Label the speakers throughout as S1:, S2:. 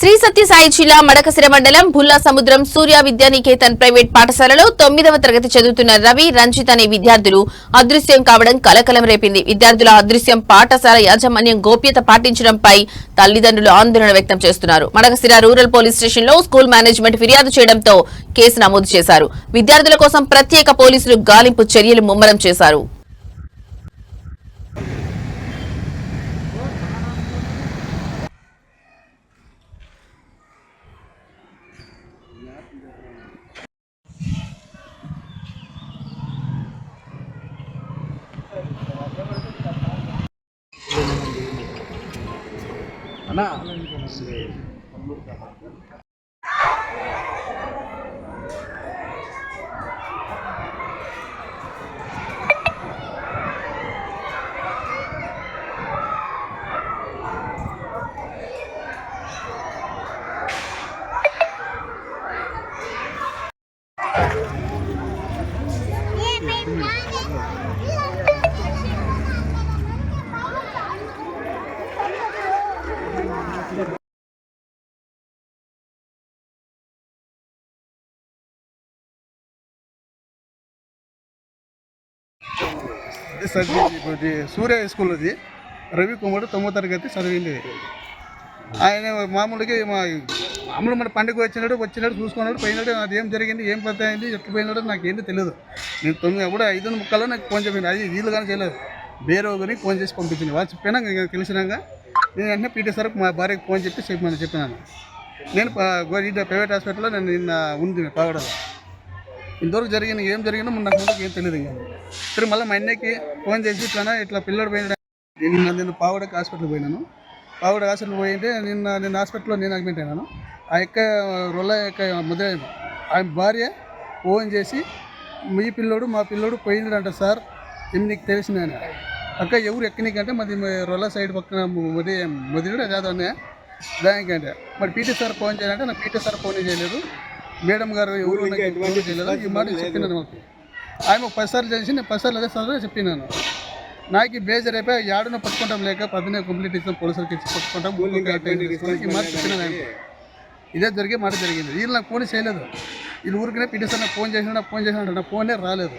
S1: శ్రీ సత్యసాయి జిల్లా మడకశిర మండలం భుల్లా సముద్రం సూర్య విద్యానికేతన్ ప్రైవేట్ పాఠశాలలో 9వ తరగతి చదువుతున్న రవి, రంజిత్ అనే విద్యార్థులు అదృశ్యం కావడం కలకలం రేపింది. విద్యార్థుల అదృశ్యం పాఠశాల యాజమాన్యం గోప్యత పాటించడంపై తల్లిదండ్రులు ఆందోళన వ్యక్తం చేస్తున్నారు. మడకశిర రూరల్ పోలీస్ స్టేషన్లో స్కూల్ మేనేజ్మెంట్ ఫిర్యాదు చేయడంతో కేసు నమోదు చేశారు. విద్యార్థుల కోసం ప్రత్యేక పోలీసులు గాలింపు చర్యలు ముమ్మరం చేశారు.
S2: అన్నా సూర్య స్కూల్ అది రవి కుమారుడు 9వ తరగతి చదివింది. ఆయన మామూలు మన పండుగ వచ్చినాడు చూసుకున్నాడు పోయినాడు. అది ఏం జరిగింది, ఏం పత్తి అయింది, ఎట్లు పోయినాడో నాకేంటి తెలియదు. నేను 5:30 నాకు ఫోన్ చెప్పాను. అది వీళ్ళు కానీ చేయలేదు, వేరే ఒకరికి ఫోన్ చేసి పంపించింది. వాళ్ళు చెప్పినా తెలిసినాక నేను వెంటనే పీటీ సార్కి మా భార్యకి ఫోన్ చెప్పినాను. నేను ప్రైవేట్ హాస్పిటల్లో నేను నిన్న ఉంది పాగడలో. ఇంతవరకు ఏం జరిగిందో నాకు ముందుకు ఏం తెలియదు. ఇంకా మళ్ళీ మా అన్నయ్యకి ఫోన్ చేసి ఇట్లా పిల్లడు పోయినా నేను పాగడకి హాస్పిటల్కి పోయినాను. పాగడ హాస్పిటల్ పోయింటే నిన్న హాస్పిటల్లో నేను అడ్మిట్ అయినాను. ఆ మొదలైన ఆయన భార్య ఫోన్ చేసి మా పిల్లోడు పోయిందంట సార్, ఏమి నీకు తెలిసిన అక్క ఎవరు ఎక్కనికంటే మాది రొల్ల సైడ్ పక్కన మొదలుడు అదే దానికంటే మరి పీటీ సార్ ఫోన్ చేయాలంటే నాకు పీటీ సార్ ఫోన్ చేయలేదు, మేడం గారు ఎవరు ఫోన్ చేయలేదు. ఈ మాట చెప్పినాను. మాకు ఆయన 10 సార్లు చేసి నేను 10 సార్లు అదే సార్ చెప్పినాను. నాకు బేజర్ అయిపోయి యాడున పట్టుకుంటాం లేక 10 కంప్లీట్ ఇస్తాం, పోలీసులకి ఇచ్చి పట్టుకుంటాం ఈ మాట చెప్పినాను. ఇదే మాట జరిగింది. వీళ్ళు నాకు ఫోన్ చేయలేదు. వీళ్ళు ఊరికనే పీటీ సార్ నాకు ఫోన్ చేసినా నా ఫోనే రాలేదు.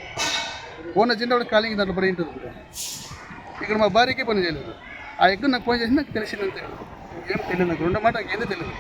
S2: ఫోన్ వచ్చినప్పుడు కాలింగ్ దాంట్లో పడి ఉంటుంది. ఇక్కడ మా భార్యకి పని చేయలేదు. ఆ ఎక్కువ నాకు ఫోన్ చేసి నాకు తెలిసిందంతే, ఏం తెలియదు. నాకు 2 మాట నాకు ఏదో తెలియదు.